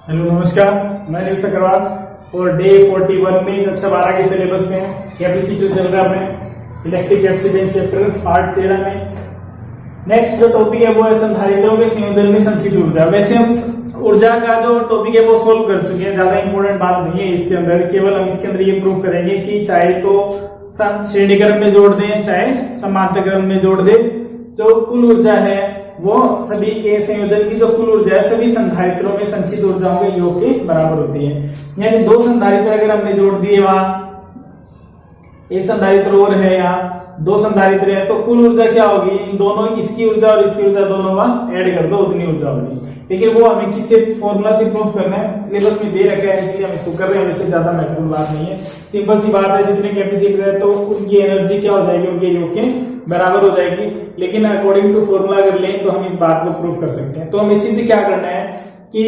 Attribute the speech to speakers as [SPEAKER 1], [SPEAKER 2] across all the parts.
[SPEAKER 1] Hello नमस्कार, मैं नील अग्रवाल और डे 41 में कक्षा 12 के सिलेबस में कैपेसिटी चल रहा है अपने इलेक्ट्रिक कैपेसिटेंस चैप्टर पार्ट 13 में। नेक्स्ट जो टॉपिक है वो है संधारित्रों के संयोजन में संचित ऊर्जा। वैसे हम ऊर्जा का जो टॉपिक है वो सोल्व कर चुके हैं, ज्यादा इंपॉर्टेंट बात नहीं है इसके अंदर। केवल हम इसके अंदर ये प्रूव करेंगे कि चाहे तो श्रेणी क्रम में जोड़ दें चाहे समांतर क्रम में जोड़ दें, जो कुल ऊर्जा है वो सभी के संयोजन की जो कुल ऊर्जा है सभी संधारित्रों में संचित ऊर्जाओं के योग के बराबर होती है। यानी दो संधारित्र अगर हमने जोड़ दिए, वहां एक संधारित्र और है, यहाँ दो संधारित्र है, तो कुल ऊर्जा क्या होगी? इन दोनों, इसकी ऊर्जा और इसकी ऊर्जा दोनों वहां ऐड कर दो, उतनी ऊर्जा होगी। लेकिन वो हमें किसी फॉर्मूला से प्रूव करना है, सिलेबस में दे रखा है इसलिए हम इसको कर रहे हैं। वैसे ज्यादा महत्वपूर्ण बात नहीं है, सिंपल सी बात है, जितने कैपेसिटर है तो उनकी एनर्जी क्या हो जाएगी, उनके योग के बराबर हो जाएगी। लेकिन अकॉर्डिंग टू फॉर्मूला अगर लें तो हम इस बात को प्रूव कर सकते हैं। तो हमें सिद्ध क्या करना है कि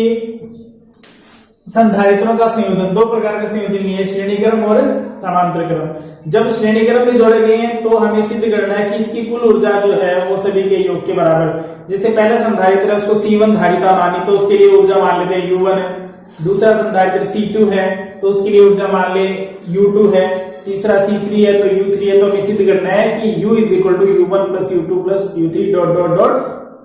[SPEAKER 1] संधारित्रों का संयोजन, दो प्रकार का संयोजन है, श्रेणी क्रम और समांतर क्रम। जब श्रेणी क्रम में जोड़े गए हैं तो हमें सिद्ध करना है कि इसकी कुल ऊर्जा जो है वो सभी के योग के बराबर। जैसे पहला संधारित्र है उसको C1 धारिता मानी तो उसके लिए ऊर्जा मान लेते हैं U1 है। दूसरा संधारित्र C2 है तो उसके लिए ऊर्जा मान ले U2 है। तीसरा C3 है तो U3 है। तो हमें सिद्ध करना है कि U is equal to U1 plus U2 plus U3 dot dot dot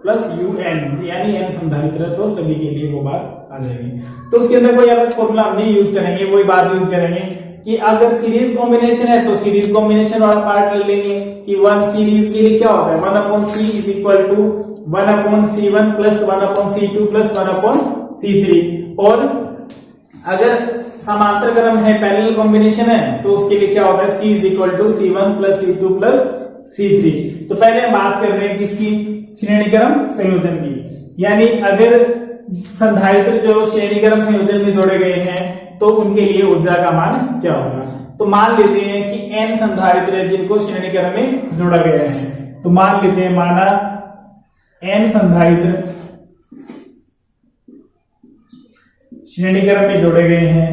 [SPEAKER 1] plus UN, यानी n संधारित्र तो सभी के लिए वो बात आ जाएगी। तो उसके अंदर कोई अलग फॉर्मूला हम नहीं यूज करेंगे, वही बात यूज करेंगे कि अगर सीरीज कॉम्बिनेशन है तो सीरीज कॉम्बिनेशन वाला पार्ट ले लेंगे कि 1 सीरीज के लिए क्या होता है 1/C is equal to 1/C1 plus 1/C2 plus 1/C3। और अगर समांतर क्रम है, पैरेलल कॉम्बिनेशन है, तो उसके लिए क्या होता है C is equal to C1 plus C2 plus C3। तो पहले हम बात कर रहे हैं किसकी? श्रेणी क्रम संयोजन की। यानी अगर संधारित्र जो श्रेणी क्रम संयोजन में जोड़े गए हैं तो उनके लिए ऊर्जा का मान क्या होगा? तो मान लेते हैं कि n संधारित्र है जिनको श्रेणी क्रम में जोड़ा गया है। तो मान लेते हैं, माना n संधारित्र श्रेणी क्रम में जोड़े गए हैं,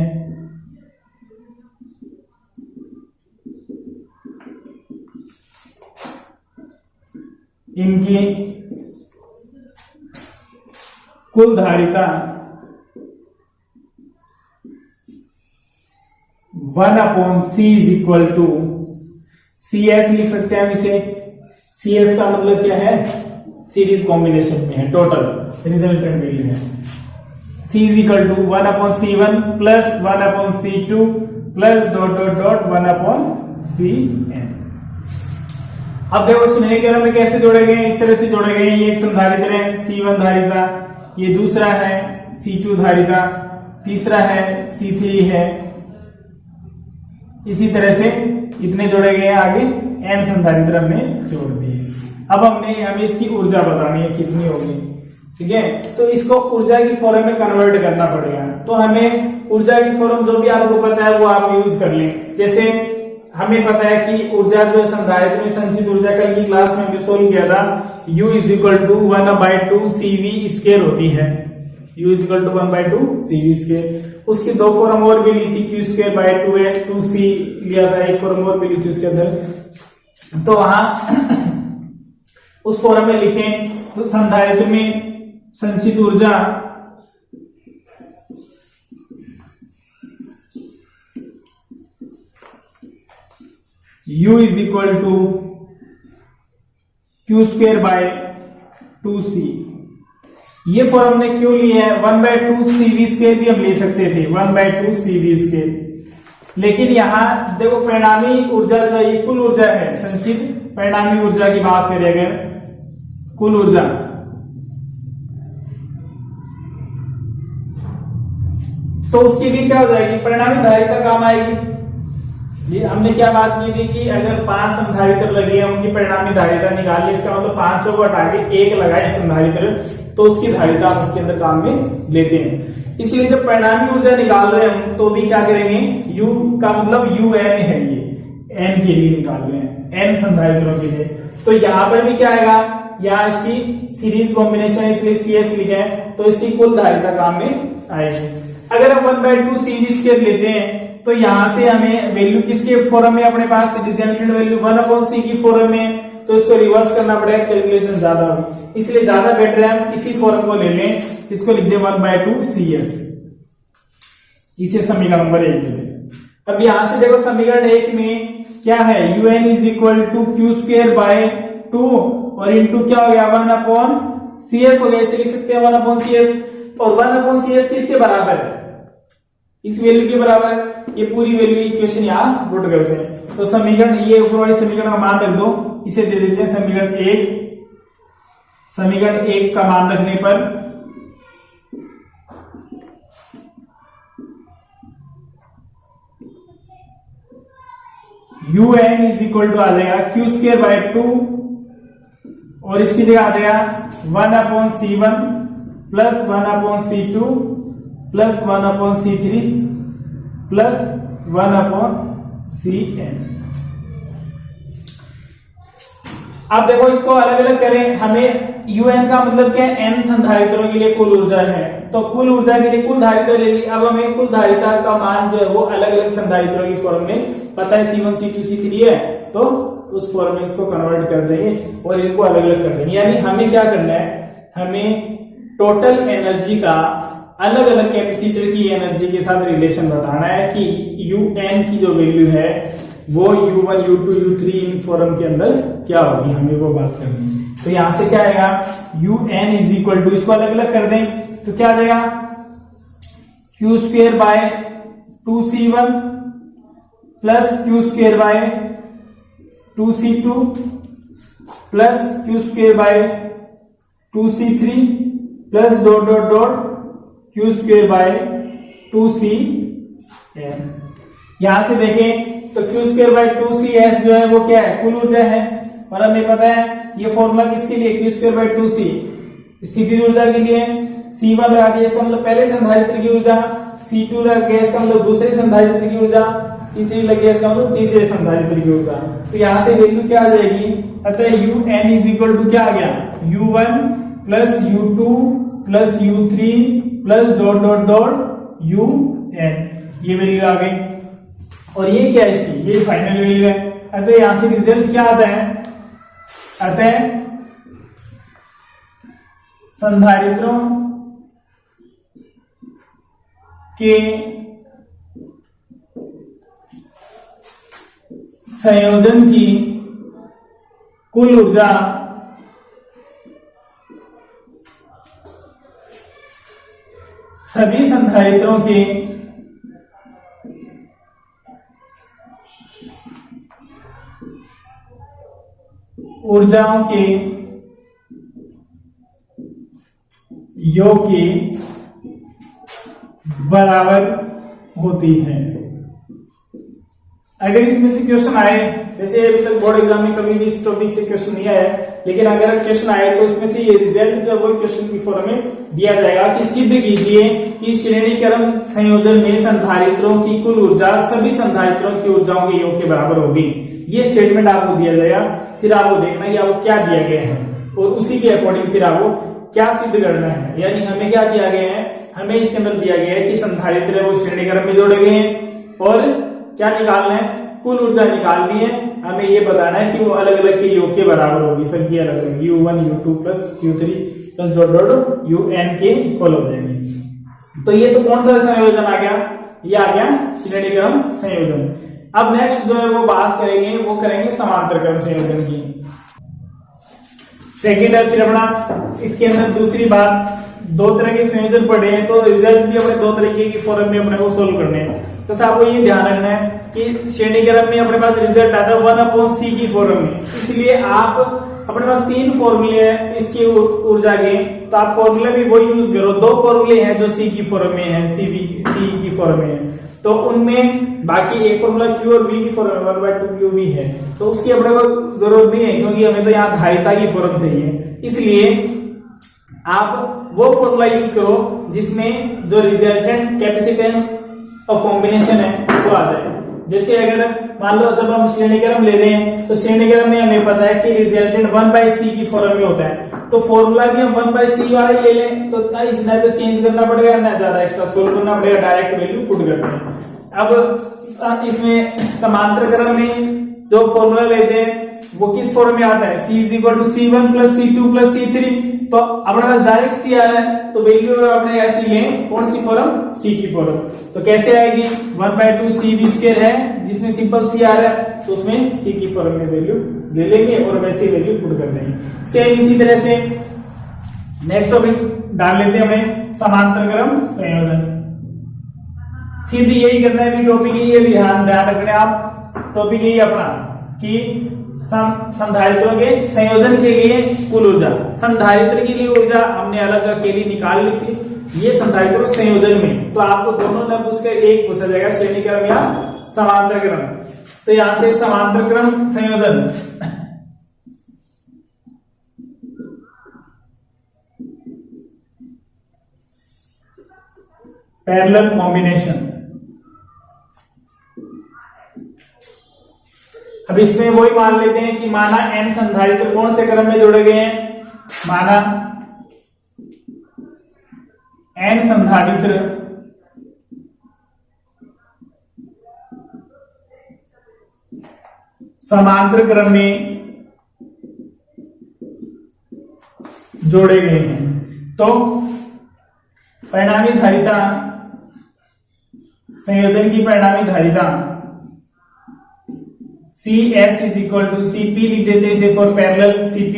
[SPEAKER 1] इनकी कुल धारिता 1/C is equal to CS लिख सकते हैं हम इसे। CS का मतलब क्या है? सीरीज कॉम्बिनेशन में है, टोटल रिजल्टेंट वैल्यू है। C is equal to 1/C1 plus 1/C2 plus dot dot dot 1/CN। अब देखो श्रेणी क्रम में कैसे जोड़े गए हैं, इस तरह से जोड़े गए हैं। ये एक संधारित्र है C1 धारिता, ये दूसरा है C2 धारिता, तीसरा है C3 है। इसी तरह से इतने जोड़े गए हैं, आगे n संधारित्र हमने जोड़ दिए। अब हमें इसकी ऊर्जा बतानी है कितनी होगी, ठीक है? तो इसको ऊर्जा की फॉर्म में कन्वर्ट करना पड़ेगा। तो हमें ऊर्जा की फॉर्म जो भी आपको पता है वो आप यूज कर लें। जैसे हमें पता है कि ऊर्जा जो है संधारित्र में संचित ऊर्जा का ये क्लास में हमने सोल्व किया था, U is equal to 1/2 CV square होती है। U is equal to 1/2 CV square. उसकी दो फॉर्म और भी ली थी, Q स्क्वायर बाय 2 है, 2C लिया था, एक फॉर्म और भी ली थी उसके अंदर। तो वहां उस फॉर्म में लिखें तो संधारित्र में संचित ऊर्जा U is equal to Q square by 2C। ये फॉर्म हमने क्यों ली है? 1/2 CV स्क्वायर भी हम ले सकते थे, 1/2 CV स्क्वायर। लेकिन यहां देखो परिणामी ऊर्जा जो है ये कुल ऊर्जा है, संचित परिणामी ऊर्जा की बात करें अगर, कुल ऊर्जा तो उसके लिए क्या हो जाएगी? परिणामी धारिता काम आएगी। ये हमने क्या बात की थी कि अगर 5 संधारित्र लगे हैं उनकी परिणामी धारिता निकाल ली, इसका मतलब 5 को हटा के 1 लगाए संधारित्र तो उसकी धारिता हम उसके अंदर काम में लेते हैं। इसलिए जब परिणामी ऊर्जा निकाल रहे हैं तो भी क्या करेंगे? U का मतलब UN है, ये n के लिए निकाल रहे हैं, n संधारित्रों के लिए। तो यहाँ पर भी क्या आएगा? यहाँ इसकी सीरीज कॉम्बिनेशन है इसलिए CS लिखे हैं, तो इसकी कुल धारिता काम में आएगी। अगर हम 1/2 CV स्क्वायर लेते हैं तो यहां से हमें वैल्यू किसके फॉर्म में अपने पास रिजल्टेंट वैल्यू 1/C की फॉर्म में, तो इसको रिवर्स करना पड़ेगा, कैलकुलेशन ज्यादा होगी, इसलिए ज्यादा बेटर है हम इसी फॉर्म को ले लें, इसको लिख दे 1/2 CS। इसे समीकरण नंबर 1 देते हैं। अब यहां से देखो समीकरण 1 में क्या है, un is equal to Q square by 2 और इंटू क्या हो गया 1 अपॉन सी एस हो गया, इसे लिख सकते हैं 1 अपॉन सी एस, और 1 अपॉन सी एस किसके बराबर है, इस वैल्यू के बराबर है। ये पूरी वैल्यू इक्वेशन यहां पुट करते हैं। तो समीकरण ये ऊपर वाले समीकरण का मान रख दो, इसे दे देते हैं समीकरण 1। समीकरण 1 का मान रखने पर un इज इक्वल टू आ जाएगा क्यू स्क्वायर बाय 2 और इसकी जगह आ जाएगा 1 upon C1 plus 1 upon C2 plus 1 upon C3 plus 1 upon Cn। अब देखो इसको अलग अलग करें, हमें un का मतलब क्या है, n संधारित्रों के लिए कुल ऊर्जा है, तो कुल ऊर्जा के लिए कुल धारिता ले ली। अब हमें कुल धारिता का मान जो है वो अलग अलग संधारित्रों की फॉर्म में पता है, C1 C2 C3 है, तो उस फॉर्म में इसको कन्वर्ट कर देंगे और इनको अलग अलग कर देंगे। यानी हमें क्या करना है, हमें टोटल एनर्जी का अलग अलग कैपेसिटर की एनर्जी के साथ रिलेशन बताना है कि un की जो वैल्यू है वो u1 u2 u3 in form के अंदर क्या होगी, हमें वो बात करनी है। तो यहां से क्या आएगा, un इज इक्वल टू, इसको अलग अलग कर दें तो क्या आ जाएगा, Q square by 2c1 plus Q square by 2c2 plus Q square by 2c3 plus dot dot dot Q square by 2cn। यहां से देखें तो क्यू स्क्वेयर बाय 2cs जो है वो क्या है, कुल ऊर्जा है, और हमें पता है ये फॉर्मूला किसके लिए, क्यू स्क्वेयर बाय 2c स्थितिज ऊर्जा के लिए, C1 लगा दिया इसका मतलब पहले संधारित्र की ऊर्जा, C2 लग गया इसका मतलब दूसरे संधारित्र की ऊर्जा, C3 लग गया इसका मतलब तीसरे संधारित्र की ऊर्जा। तो यहां से वैल्यू क्या आ जाएगी, अतः un इज इक्वल टू क्या आ गया, u1 plus u2 plus u3 plus dot dot dot un, ये वैल्यू आ गई। और ये क्या है इसकी, ये फाइनल वैल्यू है। अतः यहां से रिजल्ट क्या आता है, अतः संधारित्रों के संयोजन की कुल ऊर्जा सभी संधारित्रों के ऊर्जाओं के योग के बराबर होती है। अगर इसमें से क्वेश्चन आए, जैसे अभी तक बोर्ड एग्जाम में कभी भी इस टॉपिक से क्वेश्चन नहीं आया, लेकिन अगर क्वेश्चन आए तो उसमें से ये रिजल्ट जो वो क्वेश्चन की फॉर्म में दिया जाएगा कि सिद्ध कीजिए कि श्रेणी क्रम संयोजन में संधारित्रों की कुल ऊर्जा सभी संधारित्रों की ऊर्जाओं के योग के बराबर होगी। ये स्टेटमेंट आपको दिया जाएगा, फिर आपको देखना है आपको क्या दिया गया है और उसी के अकॉर्डिंग फिर आपको क्या सिद्ध करना है। यानी हमें क्या दिया गया है, हमें इसके अंदर दिया गया है कि संधारित्र वो श्रेणी क्रम में जोड़े गए हैं और क्या निकालना है, कुल ऊर्जा निकालनी है। हमें ये बताना है कि वो अलग अलग के योग के बराबर होगी, सबकी अलग अलग u1 u2 plus u3 plus dot dot un के इक्वल हो जाएंगे। तो ये तो कौन सा संयोजन आ गया, ये आ गया श्रेणी क्रम संयोजन। अब नेक्स्ट जो है वो बात करेंगे, वो करेंगे समांतर क्रम संयोजन की। सेकेंड है फिर अपना, इसके अंदर दूसरी बात, दो तरह के संयोजन पढ़े हैं तो रिजल्ट भी अपने दो तरीके की फॉर्म में अपने को सोल्व करने हैं। तो आपको ये ध्यान रखना है कि श्रेणी क्रम में अपने पास रिजल्ट आता है 1/c की फॉर्म में, इसलिए आप अपने पास 3 फॉर्मूले हैं इसकी ऊर्जा के, तो आप फॉर्मूला भी वो यूज करो। 2 फॉर्मूले हैं जो सी की फॉर्म में है, सी की फॉर्म में है, तो उनमें बाकी एक फॉर्मूला क्यू और वी की फॉर्म में 1/2 QV है, तो उसकी अपने को जरूरत नहीं है क्योंकि हमें तो यहाँ धारिता की फॉर्म चाहिए। इसलिए आप वो फॉर्मूला यूज करो जिसमें जो रिजल्टेंट कैपेसिटेंस ऑफ कॉम्बिनेशन है वो आ जाए। जैसे अगर मान लो जब हम श्रेणी क्रम ले रहे हैं तो श्रेणी क्रम में हमें पता है कि रिजल्टेंट 1/c की फॉर्म में होता है, तो फॉर्मूला भी हम 1/c वाला ही ले लें, तो इसमें तो चेंज करना पड़ेगा ना ज्यादा एक्स्ट्रा सोल्व करना पड़ेगा, डायरेक्ट वैल्यू पुट करते हैं। अब इसमें समांतर क्रम में जो फॉर्मूला लेते हैं वो किस फॉर्म में आता है, C is equal to C1 plus C2 plus C3। तो अपने पास डायरेक्ट C आ रहा है तो वैल्यू अपने ऐसी लें, कौन सी फॉर्म, C की फॉर्म। तो कैसे आएगी, 1/2 CV स्क्वायर है जिसमें सिंपल C आ रहा है तो उसमें C की फॉर्म में वैल्यू ले लेंगे और वैसे वैल्यू पुट कर देंगे। सेम इसी तरह से नेक्स्ट टॉपिक डाल लेते हैं हमें, समांतर क्रम संयोजन। सीधी यही करना है, टॉपिक यही है, ध्यान रखना आप, टॉपिक यही अपना कि संधारित्रों के संयोजन के लिए कुल ऊर्जा, संधारित्र के लिए ऊर्जा हमने अलग अकेली निकाल ली थी, ये संधारित्रों संयोजन में। तो आपको दोनों न पूछकर एक पूछा जाएगा, श्रेणी क्रम या समांतर क्रम। तो यहां से समांतर क्रम संयोजन, पैरेलल कॉम्बिनेशन। अब इसमें वही मान लेते हैं कि माना n संधारित्र कौन से क्रम में जोड़े गए हैं, माना n संधारित्र समांतर क्रम में जोड़े गए हैं, तो परिणामी धारिता, संयोजन की परिणामी धारिता CS is equal to CP लिख देते हैं इसे for parallel, CP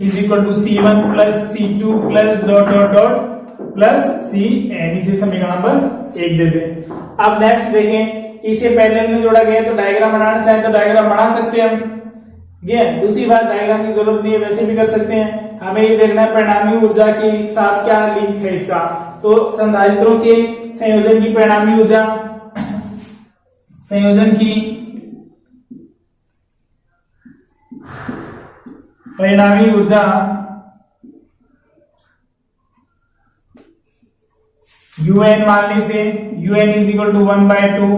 [SPEAKER 1] is equal to C1 plus C2 plus dot dot dot plus CN, इसे समीकरण नंबर 1 देते हैं। अब नेक्स्ट देखें कि इसे पैरेलल में जोड़ा गया है तो डायग्राम बनाना चाहे तो डायग्राम बना सकते हैं हम, ठीक है। दूसरी बात, डायग्राम की जरूरत नहीं है, वैसे भी कर सकते हैं। हमें ये देखना है परिणामी ऊर्जा के साथ क्या लिंक है इसका। तो संधारित्रों के संयोजन की परिणामी ऊर्जा, संयोजन की परिणामी ऊर्जा UN मानने से UN is equal to 1/2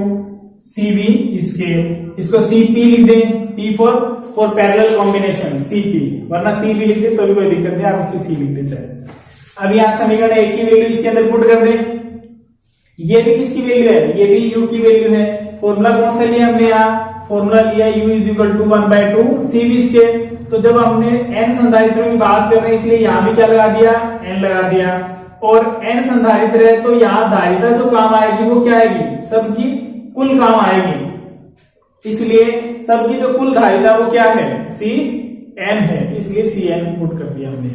[SPEAKER 1] CV square, इसको CP लिख दें, P for parallel combination CP, वरना CV लिख दे तो भी कोई दिक्कत नहीं, आप इसे C लिख दे चाहे। अब यहाँ समीकरण 1 की वैल्यू इसके अंदर पुट कर दें, ये भी किसकी वैल्यू है, ये भी U की वैल्यू है। फॉर्मूला कौन सा लिया हमने, यहाँ फॉर्मूला लिया U is equal to 1/2 CV square. तो जब हमने n संधारित्रों की बात कर रहे हैं इसलिए यहाँ भी क्या लगा दिया, n लगा दिया, और n संधारित्र है तो यहाँ धारिता जो काम आएगी वो क्या आएगी, सबकी कुल काम आएगी, इसलिए सबकी जो कुल धारिता वो क्या है, CN है, इसलिए CN पुट कर दिया हमने।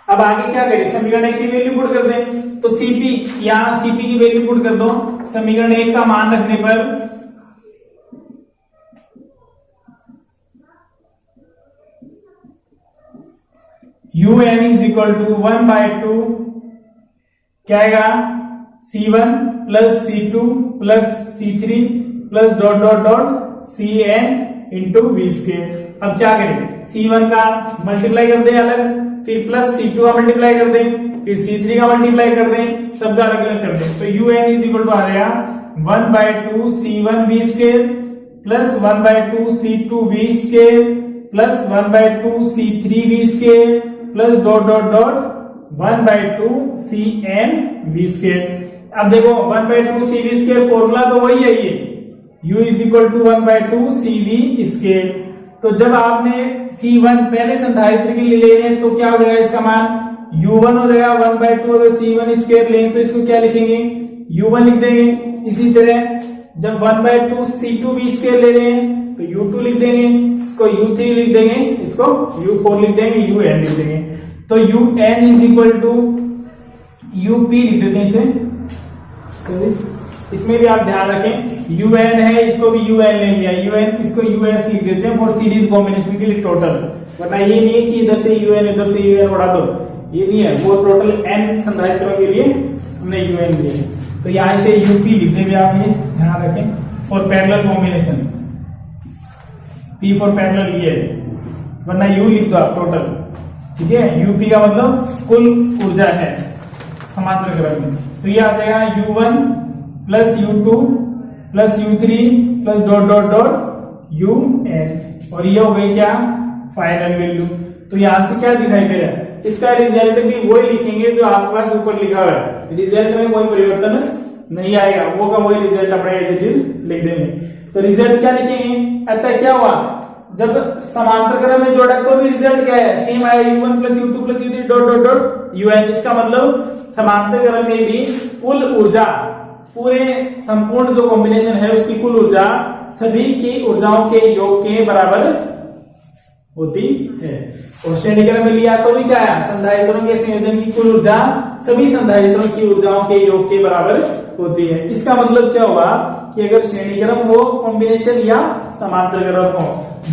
[SPEAKER 1] अब आगे क्या करें, समीकरण 1 की वैल्यू पुट कर दें, तो CP, यहाँ CP की वैल्यू पुट कर दो, समीकरण 1 का मान रखने पर UN इज इक्वल टू 1/2 क्या आएगा, C1 plus C2 plus C3 plus dot dot dot CN into V square. अब क्या करें, C1 का मल्टीप्लाई कर दें अलग, फिर प्लस C2 का मल्टीप्लाई कर दें, फिर C3 का मल्टीप्लाई कर दें, सबका अलग अलग कर दें। तो UN इज इक्वल टू आ जाएगा 1/2 C1 V square plus 1/2 C2 V square plus 1/2 C3 V square plus dot dot dot 1/2 CN V square. अब देखो 1/2 CV स्क्वायर फॉर्मूला तो वही है, ये U is equal to 1/2 CV square. तो जब आपने C1 पहले संधारित्र के लिए ले रहे हैं तो क्या हो जाएगा, इसका मान U1 हो जाएगा 1/2, अगर C1 स्क्वायर लें तो इसको क्या लिखेंगे, U1 लिख देंगे। इसी तरह जब 1/2 C2 V स्क्वायर ले रहे हैं तो U2 लिख देंगे, इसको U3 लिख देंगे, इसको U4 लिख देंगे, UN लिख देंगे। तो UN is equal to UP लिख देते हैं इसे, इसमें भी आप ध्यान रखें UN है, इसको भी UN ले लिया, UN इसको US लिख देते हैं फॉर सीरीज कॉम्बिनेशन के लिए टोटल, वरना ये नहीं है कि इधर से UN इधर से UN उड़ा दो, ये नहीं है, वो टोटल n संधारित्रों के लिए हमने UN लिए। तो यहाँ से UP लिख देंगे, आप ये ध्यान रखें for parallel combination, P for parallel ये, वरना U लिख दो आप टोटल, ठीक है। UP का मतलब कुल ऊर्जा है समांतर क्रम में, तो ये आ जाएगा U1 plus U2 plus U3 plus dot dot dot UN, और ये हो गई क्या, फाइनल वैल्यू। तो यहां से क्या दिखाई दे रहा है, इसका रिजल्ट भी वही लिखेंगे जो आपके पास ऊपर लिखा हुआ है, रिजल्ट में कोई परिवर्तन नहीं आएगा, वो का वही रिजल्ट अपने एज इट इज लिख देंगे। तो रिजल्ट क्या लिखेंगे, अतः क्या हुआ, जब समांतर क्रम में जोड़ा तो भी रिजल्ट क्या है, सेम आया, u1 plus u2 plus u3 dot dot dot un। इसका मतलब समांतर क्रम में भी कुल ऊर्जा, पूरे संपूर्ण जो कॉम्बिनेशन है उसकी कुल ऊर्जा सभी की ऊर्जाओं के योग के बराबर होती है। और श्रेणी क्रम में लिया तो भी क्या है, संधारित्रों के संयोजन की कुल ऊर्जा सभी संधारित्रों की ऊर्जाओं के योग के बराबर होती है। इसका मतलब क्या हुआ कि अगर श्रेणी क्रम हो, कॉम्बिनेशन या समांतर क्रम हो,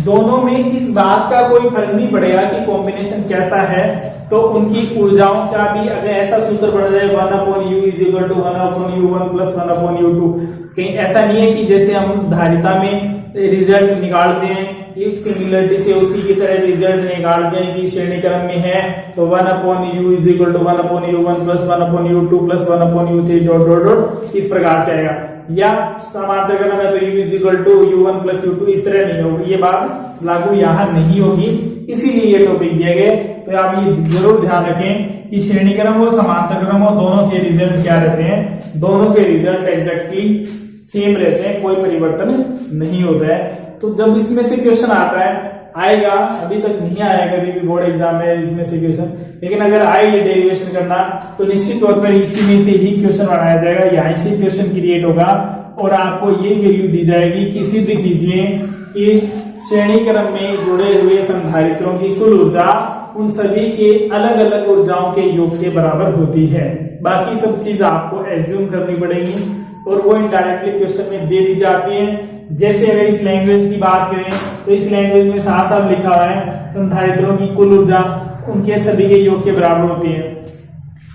[SPEAKER 1] दोनों में इस बात का कोई फर्क नहीं पड़ेगा कि कॉम्बिनेशन कैसा है, तो उनकी ऊर्जाओं का भी अगर ऐसा सूत्र बन जाए 1/u is equal to 1/u1 plus 1/u2, कहीं ऐसा नहीं है कि जैसे हम धारिता में रिजल्ट निकालते हैं एक सिमिलरिटी से उसी की तरह रिजल्ट निकालते हैं कि श्रेणी क्रम में है तो 1/u is equal to 1/u1 plus 1/u2 plus 1/u3 dot dot dot इस प्रकार से आएगा, या समांतर क्रम है तो u is equal to u1 plus u2 इस तरह नहीं होगी। ये बात लागू यहाँ नहीं होगी, इसीलिए ये टॉपिक दिए गए। तो आप ये जरूर ध्यान रखें कि श्रेणी क्रम हो समांतर क्रम हो, दोनों के रिजल्ट क्या रहते हैं, दोनों के रिजल्ट एग्जैक्टली सेम रहते हैं, कोई परिवर्तन नहीं होता है। तो जब इसमें से क्वेश्चन आता है, आएगा, अभी तक नहीं आया कभी भी बोर्ड एग्जाम में इसमें से क्वेश्चन, लेकिन अगर आए ये डेरिवेशन करना तो निश्चित तौर पर इसी में से ही क्वेश्चन बनाया जाएगा, यहीं से क्वेश्चन क्रिएट होगा और आपको ये वैल्यू दी जाएगी कि सिद्ध कीजिए कि श्रेणी क्रम में जुड़े हुए संधारित्रों की कुल ऊर्जा उन सभी के अलग अलग ऊर्जाओं के योग के बराबर होती है। बाकी सब चीज आपको एज्यूम करनी पड़ेगी और वो इनडायरेक्टली क्वेश्चन में दे दी जाती है। जैसे अगर इस लैंग्वेज की बात करें तो इस लैंग्वेज में साफ साफ लिखा हुआ है संधारित्रों की कुल ऊर्जा उनके सभी के योग के बराबर होती है।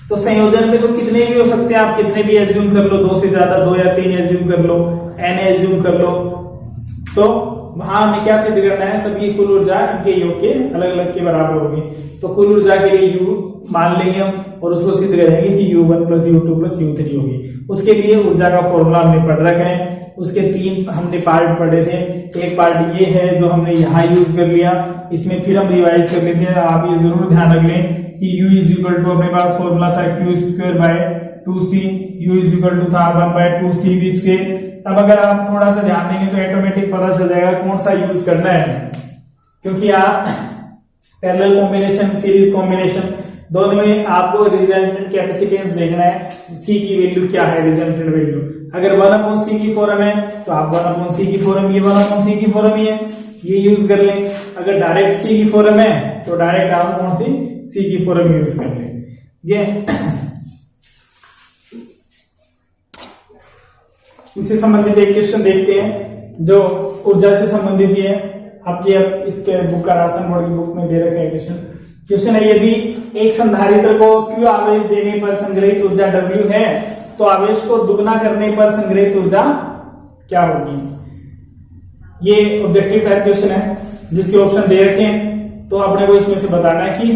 [SPEAKER 1] तो संयोजन में तो कितने भी हो सकते हैं, आप कितने भी एज्यूम कर लो, 2 से ज्यादा 2 या 3 एज्यूम कर लो, n एज्यूम कर लो, तो वहां हमें क्या सिद्ध करना है, सभी कुल ऊर्जा इनके योग के अलग अलग के बराबर होगी। तो कुल ऊर्जा के लिए u मान लेंगे हम और उसको सिद्ध करेंगे कि u1 plus u2 plus u3 होगी। उसके लिए ऊर्जा का फॉर्मूला हमने पढ़ रखा है, उसके 3 हमने पार्ट पढ़े थे। एक पार्ट ये है जो हमने यहाँ यूज कर लिया, इसमें फिर हम रिवाइज कर लेते हैं। आप ये जरूर ध्यान रख लें कि u इज इक्वल टू अपने पास फॉर्मूला था q square by 2c, u is equal to था 1/2cv स्क्वायर। अब अगर आप थोड़ा सा ध्यान देंगे तो ऑटोमेटिक पता चल जाएगा कौन सा यूज करना है, क्योंकि आप पैरेलल कॉम्बिनेशन, सीरीज कॉम्बिनेशन दोनों में आपको रिजल्टेंट कैपेसिटेंस देखना है, c की वैल्यू क्या है, रिजल्टेंट वैल्यू। अगर 1/c की फॉर्म है तो आप 1/c की फॉर्म, ये 1/c की फॉर्म ही है, ये यूज कर लें। अगर डायरेक्ट c की फॉर्म है तो डायरेक्ट आप कौन सी c की फॉर्म यूज कर लें। ये इससे संबंधित एक क्वेश्चन देखते हैं जो ऊर्जा से संबंधित है। आपकी अब इसके बुक का राजस्थान बोर्ड की बुक में दे रखा है क्वेश्चन है, यदि एक संधारित्र को Q आवेश देने पर संग्रहित ऊर्जा W है तो आवेश को दुगना करने पर संग्रहित ऊर्जा क्या होगी। ये ऑब्जेक्टिव टाइप क्वेश्चन है जिसके ऑप्शन दे रखे हैं, तो अपने को इसमें से बताना है कि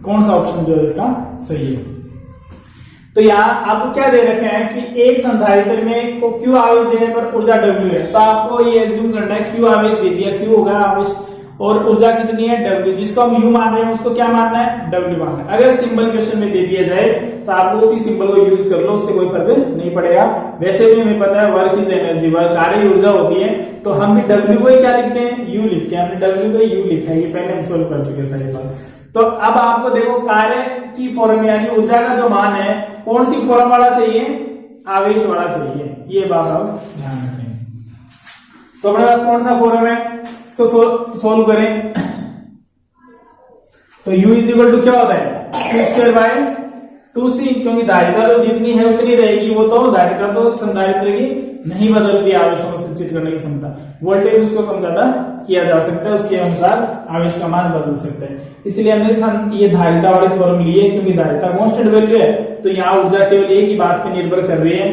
[SPEAKER 1] कौन सा ऑप्शन जो है इसका सही है। तो यहाँ आपको क्या दे रखे हैं कि एक संधारित्र में को Q आवेश देने पर ऊर्जा W है, तो आपको ये एज्यूम करना है Q आवेश दे दिया, Q होगा आवेश और ऊर्जा कितनी है W, जिसको हम U मान रहे हैं उसको क्या मानना है, W मानना है। अगर सिंबल क्वेश्चन में दे दिया जाए तो आप उसी सिंबल को यूज कर लो, उससे कोई फर्क नहीं पड़ेगा। वैसे भी हमें पता है वर्क इज एनर्जी, वर्क कार्य ऊर्जा होती है, तो हम भी W को क्या लिखते हैं, U लिखते हैं। हमने W को U लिखा है, ये पहले हम सोल्व कर चुके सारी बात। तो अब आपको देखो कार्य की फॉर्म यानी ऊर्जा का जो मान है कौन सी फॉर्म वाला चाहिए, आवेश वाला चाहिए, ये बात आप ध्यान रखें। तो हमारे पास कौन सा फॉर्म है, इसको सोल्व करें तो u इज इक्वल टू क्या होता है q स्क्वायर बाय 2c, क्योंकि धारिता तो जितनी है उतनी रहेगी, वो तो धारिता तो संधारित्र की नहीं बदलती आवेशों को संचित करने की क्षमता। वोल्टेज उसको कम ज्यादा किया जा सकता है, उसके अनुसार आवेश का मान बदल सकता है। इसलिए हमने ये धारिता वाले फॉर्म लिए, क्योंकि धारिता कांस्टेंट वैल्यू है तो यहाँ ऊर्जा केवल एक ही बात पे निर्भर कर रही है,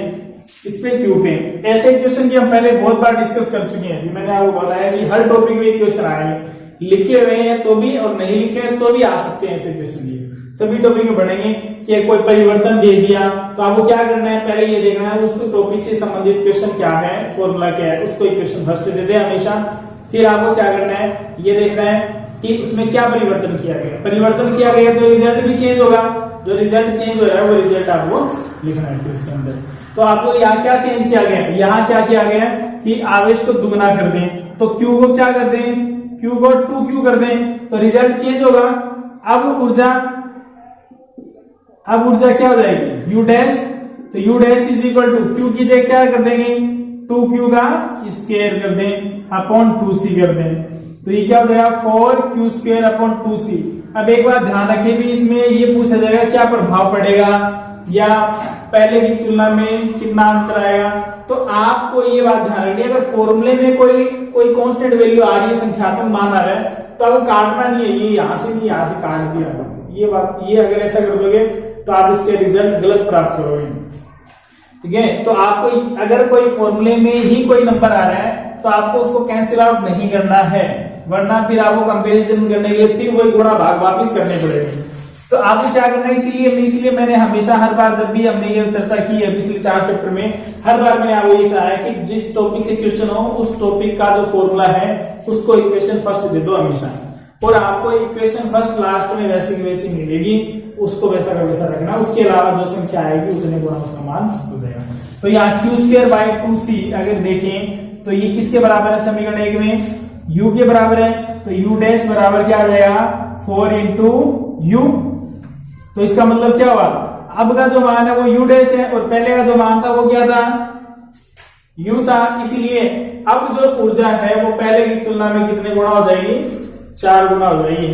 [SPEAKER 1] इस पे क्यू पे। ऐसे क्वेश्चन की हम पहले बहुत बार डिस्कस कर चुके हैं, मैंने आपको बताया कि हर टॉपिक में क्वेश्चन आएंगे, लिखे हुए हैं तो भी और नहीं लिखे हैं तो भी आ सकते हैं ऐसे क्वेश्चन। ये सभी टॉपिक में बढ़ेंगे कि कोई परिवर्तन दे दिया तो आपको क्या करना है, पहले ये देखना है उस टॉपिक से संबंधित क्वेश्चन क्या है, फॉर्मूला क्या है, उसको क्वेश्चन फर्स्ट दे दे हमेशा। फिर आपको क्या करना है, ये देखना है कि उसमें क्या परिवर्तन किया गया, परिवर्तन किया गया तो रिजल्ट भी चेंज होगा, जो रिजल्ट चेंज हो रहा है वो रिजल्ट आपको लिखना है उसके अंदर। तो आपको यहाँ क्या चेंज किया गया, यहाँ क्या किया गया कि आवेश को दुगना कर दें, तो Q को क्या कर दें Q को 2Q कर दें तो रिजल्ट चेंज होगा। अब ऊर्जा क्या हो जाएगी U डैश, तो U dash is equal to Q की जगह क्या कर देंगे 2Q का स्क्वायर कर दें अपॉन 2C कर दें, तो ये क्या हो जाएगा 4Q स्क्वायर अपॉन 2C। अब एक बात ध्यान रखें भी इसमें ये पूछा जाएगा क्या प्रभाव पड़ेगा या पहले की तुलना में कितना अंतर आएगा, तो आपको ये बात ध्यान रखनी है अगर फॉर्मूले में कोई कांस्टेंट वैल्यू आ रही है संख्यात्मक मान आ रहा है तो आपको काटना नहीं है, ये यहां से नहीं यहां से काट दिया। ये अगर ऐसा कर दोगे तो आप इसके रिजल्ट गलत प्राप्त करोगे। ठीक है, तो आपको अगर कोई फॉर्मूले में ही कोई नंबर आ रहा है तो आपको उसको कैंसिल आउट नहीं करना है, वरना फिर आपको कंपैरिजन करने के लिए फिर वही गुणा भाग वापिस करने पड़ेंगे। तो आपको क्या करना है, इसीलिए मैंने हमेशा हर बार जब भी हमने ये चर्चा की है पिछले 4 चैप्टर में, हर बार मैंने आपको ये कहा है कि जिस टॉपिक से क्वेश्चन हो उस टॉपिक का जो फॉर्मूला है उसको इक्वेशन फर्स्ट दे दो हमेशा, और आपको इक्वेशन फर्स्ट लास्ट में वैसी की वैसी मिलेगी, उसको वैसा का वैसा रखना। उसके अलावा जो संख्या आएगी उतने गुणा उसका मान हो जाएगा। तो यहाँ Q स्क्वायर बाई 2C अगर देखें तो ये किसके बराबर है समीकरण 1 में U के बराबर है, तो U डैश बराबर क्या आ जाएगा 4 इंटू U। तो इसका मतलब क्या हुआ, अब का जो मान है वो U डैश है और पहले का जो मान था वो क्या था U था, इसीलिए अब जो ऊर्जा है वो पहले की तुलना में कितने गुणा हो जाएगी 4 गुणा हो जाएगी।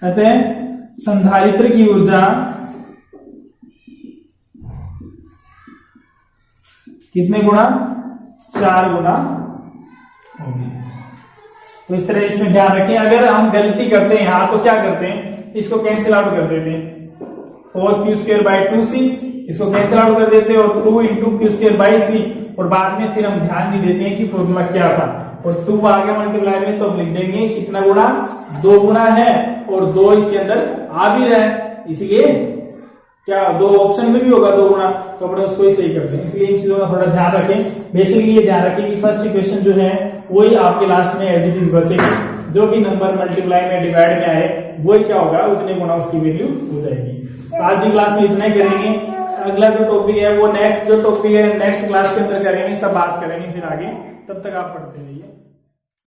[SPEAKER 1] अतः संधारित्र की ऊर्जा कितने गुणा 4 गुणा होगी। तो इस तरह इसमें ध्यान रखें, अगर हम गलती करते हैं यहाँ तो क्या करते हैं इसको कैंसिल आउट कर देते हैं 4Q स्क्वायर बाई 2C, इसको कैंसिल आउट कर देते हैं और 2 into Q square by C, और बाद में फिर हम ध्यान नहीं देते हैं कि फॉर्मूला क्या था, और 2 आ गया मल्टीप्लाई में तो हम लिख देंगे कितना गुणा 2 गुणा है और 2 इसके अंदर आ भी रहा है, इसीलिए क्या 2 ऑप्शन में भी होगा 2 गुणा, तो अपने उसको ही सही करते हैं। इसलिए इन चीजों का थोड़ा ध्यान रखें। बेसिकली ये ध्यान रखें कि फर्स्ट इक्वेशन जो है वही आपके लास्ट में एज इट इज बचेगी, जो भी नंबर मल्टीप्लाई में डिवाइड में आए वही क्या होगा उतने गुना उसकी वैल्यू हो जाएगी। तो आज की क्लास में इतना ही करेंगे, अगला जो टॉपिक है वो नेक्स्ट क्लास के अंदर करेंगे, तब बात करेंगे फिर आगे, तब तक आप पढ़ते रहिए।